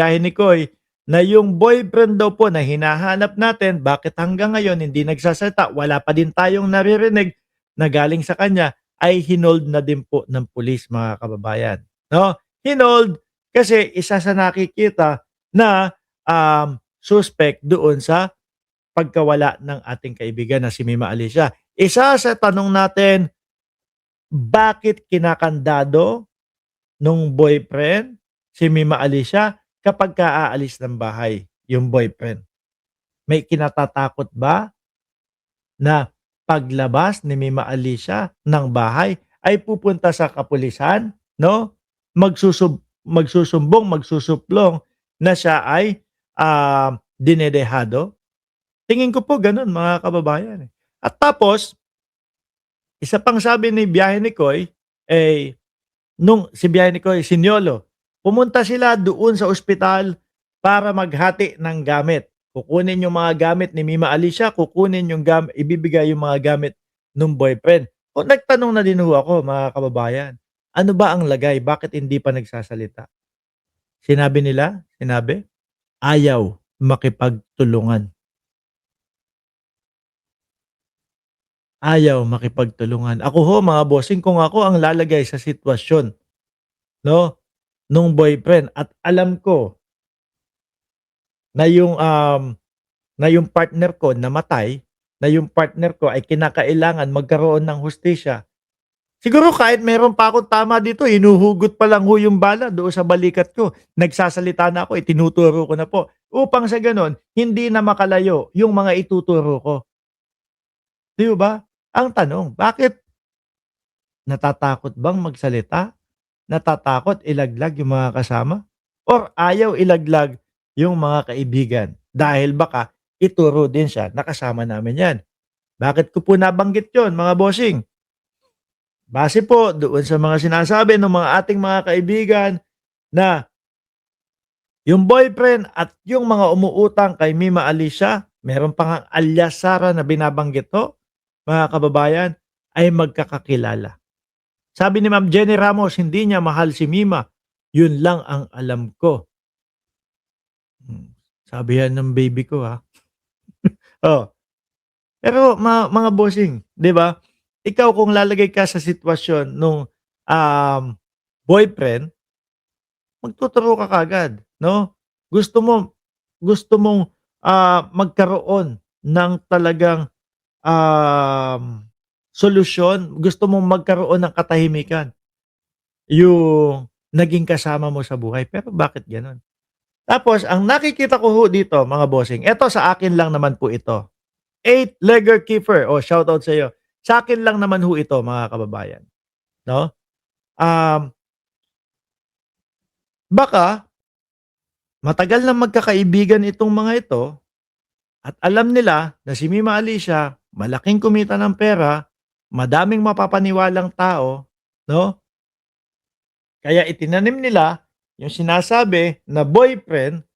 biyahe ni Koy na yung boyfriend daw po na hinahanap natin, bakit hanggang ngayon hindi nagsasalita, wala pa din tayong naririnig na galing sa kanya, ay hinold na din po ng pulis, mga kababayan. No? Hinold kasi isa sa nakikita na suspect doon sa pagkawala ng ating kaibigan na si Mima Alicia. Isa sa tanong natin, bakit kinakandado nung boyfriend si Mima Alicia kapag aalis ng bahay yung boyfriend? May kinatatakot ba na paglabas ni Mima Alicia ng bahay ay pupunta sa kapulisan, no? Magsusumbong, magsusuplong na siya ay dinedehado? Tingin ko po gano'n, mga kababayan, eh. At tapos, isa pang sabi ni biyahe ni Koy, eh, nung si biyahe ni Koy, Siniolo, pumunta sila doon sa ospital para maghati ng gamit. Kukunin yung mga gamit ni Mima Alicia, kukunin yung ibibigay yung mga gamit nung boyfriend. O nagtanong na din ho ako, mga kababayan, ano ba ang lagay? Bakit hindi pa nagsasalita? Sinabi nila, ayaw makipagtulungan. Ayaw makipagtulungan. Ako ho, mga bossing, kung ako ang lalagay sa sitwasyon, no, nung boyfriend at alam ko na yung partner ko namatay, na yung partner ko ay kinakailangan magkaroon ng hustisya, siguro kahit meron pa akong tama dito, hinuhugot pa lang ho yung bala doon sa balikat ko. Nagsasalita na ako, itinuturo ko na po. Upang sa ganon, hindi na makalayo yung mga ituturo ko. Di ba? Ang tanong, bakit natatakot bang magsalita? Natatakot ilaglag yung mga kasama? Or ayaw ilaglag yung mga kaibigan? Dahil baka ituro din siya na kasama namin yan. Bakit ko po nabanggit yon, mga bossing? Base po doon sa mga sinasabi ng mga ating mga kaibigan na yung boyfriend at yung mga umuutang kay Mima Alicia, meron pa ngang alias Sara na binabanggit to, mga kababayan, ay magkakakilala. Sabi ni Ma'am Jenny Ramos, hindi niya mahal si Mima. Yun lang ang alam ko. Sabi yan ng baby ko, ha. Oh. Pero mga bossing, 'di ba? Ikaw kung lalagay ka sa sitwasyon nung boyfriend, magtuturo ka kaagad, no? Gusto mong magkaroon ng talagang solusyon, gusto mong magkaroon ng katahimikan yung naging kasama mo sa buhay. Pero bakit gano'n? Tapos ang nakikita ko ho dito, mga bossing, eto sa akin lang naman po ito. Eight-legger Kiefer, shoutout sa iyo. Sa akin lang naman ho ito, mga kababayan, 'no? Um, Baka matagal na magkakaibigan itong mga ito at alam nila na si Mima Alicia malaking kumita ng pera, madaming mapapaniwalang tao, 'no? Kaya itinanim nila yung sinasabi na boyfriend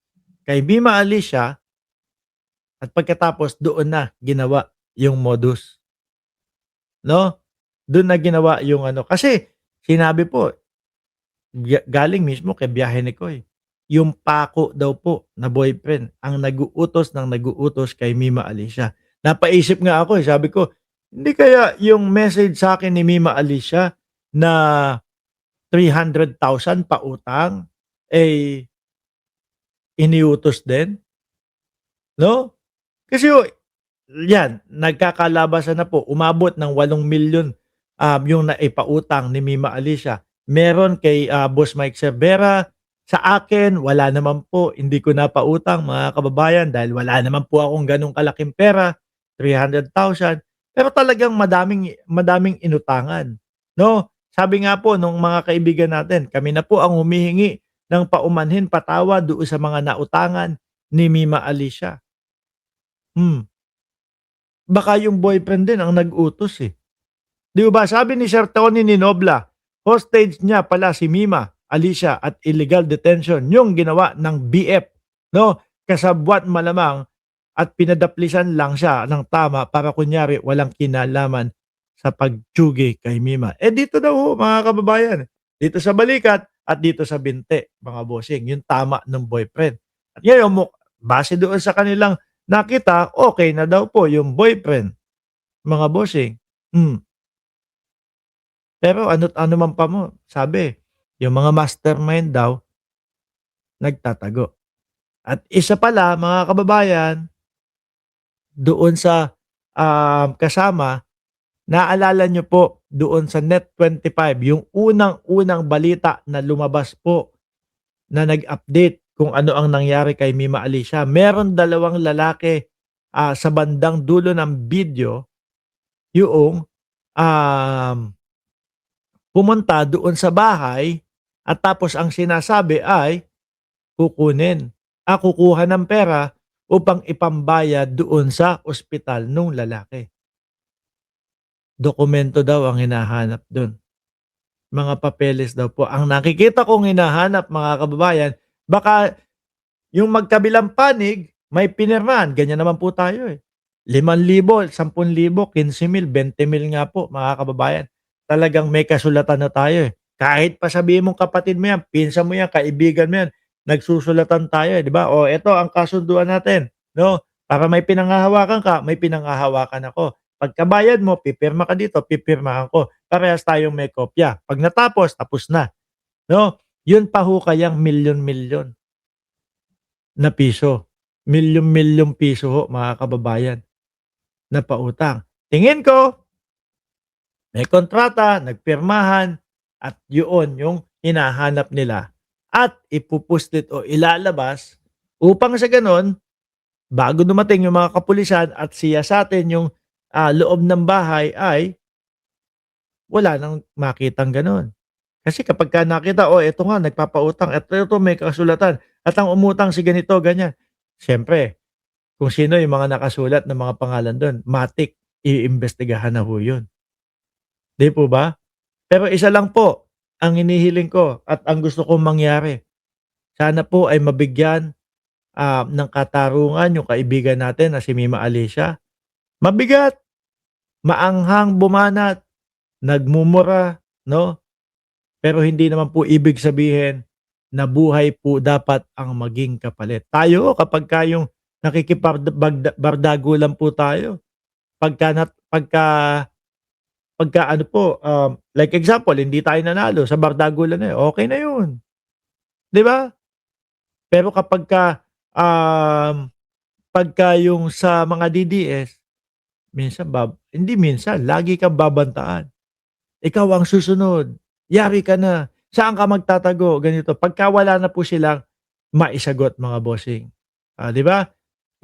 kay Mima Alicia at pagkatapos doon na ginawa yung modus, 'no? Doon na ginawa yung ano, kasi sinabi po, galing mismo kay biyahe ni Koy. Yung pako daw po na boyfriend ang nag-uutos kay Mima Alicia. Napaisip nga ako, sabi ko, hindi kaya yung message sa akin ni Mima Alicia na 300,000 pautang, eh, iniutos din, 'no? Kasi yan, nagkakalabasan na po, umabot ng 8 milyon yung naipautang ni Mima Alicia. Meron kay Boss Mike Cervera, sa akin wala naman po, hindi ko napautang, mga kababayan, dahil wala naman po akong gano'ng kalaking pera, 300,000. Pero talagang madaming inutangan, 'no? Sabi nga po nung mga kaibigan natin, kami na po ang humihingi ng paumanhin, patawad doon sa mga nautangan ni Mima Alicia. Baka yung boyfriend din ang nag-utos, eh. 'Di ba sabi ni Sir Tony Ninobla, hostage niya pala si Mima Alicia at illegal detention yung ginawa ng BF, 'no? Kasabwat malamang at pinadaplisan lang siya ng tama para kunyari walang kinalaman sa pagtiyugi kay Mima. Eh, dito daw ho, mga kababayan, dito sa balikat, at dito sa binti, mga bossing, yung tama ng boyfriend. At ngayon base doon sa kanilang nakita, okey na daw po yung boyfriend, mga bossing. Hmm, pero ano't ano man pa mo, sabi, yung mga mastermind daw nagtatago. At isa pala, mga kababayan, doon sa, kasama, naalala niyo po doon sa Net25 yung unang-unang balita na lumabas po na nag-update kung ano ang nangyari kay Mima Alicia. Meron dalawang lalaki, sa bandang dulo ng video yoong, um, pumunta doon sa bahay at tapos ang sinasabi ay kukuha ng pera upang ipambayad doon sa ospital nung lalaki. Dokumento daw ang hinahanap dun, mga papeles daw po. Ang nakikita kong hinahanap, mga kababayan, baka yung magkabilang panig may pinirmahan, ganyan naman po tayo, eh. 5,000, 10,000, 15,000, 20,000 nga po, mga kababayan. Talagang may kasulatan na tayo, eh. Kahit pa sabihin mong kapatid mo yan, pinsan mo yan, kaibigan mo yan, nagsusulatan tayo, eh, 'di ba? "O eto ang kasunduan natin, 'no, para may pinanghahawakan ka, may pinanghahawakan ako. Pagkabayad mo, pipirma ka dito, pipirmahan ko. Parehas tayong may kopya. 'Pag natapos, tapos na." 'No? Yun pa hukayang milyon-milyon na piso. Milyon-milyong piso ho, mga kababayan, na pautang. Tingin ko may kontrata, nagpirmahan at yun yung hinahanap nila at ipupuslit o ilalabas upang sa gano'n, bago dumating yung mga kapulisan at siyasatin yung, loob ng bahay ay wala nang makitang gano'n. Kasi kapagka nakita, "Oh, eto nga nagpapautang, eto may kasulatan at ang umutang si ganito, ganyan." Siyempre kung sino yung mga nakasulat ng mga pangalan dun, matik iimbestigahan na ho yun, 'di po ba? Pero isa lang po ang hinihiling ko at ang gusto kong mangyari, sana po ay mabigyan, ng katarungan yung kaibigan natin na si Mima Alicia. Mabigat, maanghang bumanat, nagmumura, 'no? Pero hindi naman po ibig sabihin na buhay po dapat ang maging kapalit. Tayo kapagka yung bardagulan po tayo, pagka nat pagka ano po, like example, hindi tayo nanalo sa bardagulan na yun, okey na yun, 'di ba? Pero pagka yung sa mga DDS, minsan hindi minsan, lagi kang babantaan. Ikaw ang susunod, yari ka na, saan ka magtatago, ganito. Pagka wala na po silang maisagot, mga bossing, 'di ba?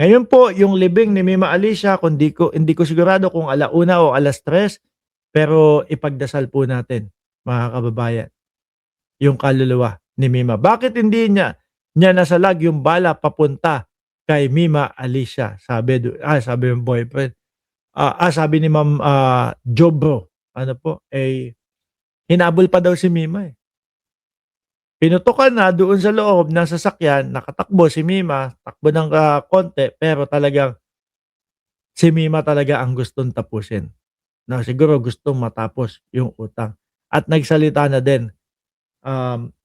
Ngayon po yung libing ni Mima Alicia kung hindi ko sigurado kung 1:00 o 3:00, pero ipagdasal po natin, mga kababayan, yung kaluluwa ni Mima. Bakit hindi niya nasalag yung bala papunta kay Mima Alicia? Sabi ng boyfriend, sabi ni Ma'am, Jobro, ano po, eh, hinabol pa daw si Mima, eh. Pinutukan na doon sa loob ng sasakyan, nakatakbo si Mima, takbo ng, konti, pero talagang si Mima talaga ang gustong tapusin, 'no, siguro gustong matapos yung utang at nagsalita na din,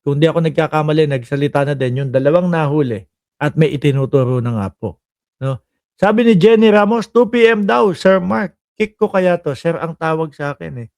kung di ako nagkakamali nagsalita na din yung dalawang nahuli at may itinuturo na nga po, 'no. Sabi ni Jenny Ramos, 2 PM daw, Sir Mark, kick ko kaya 'to, sir ang tawag sa'kin, eh.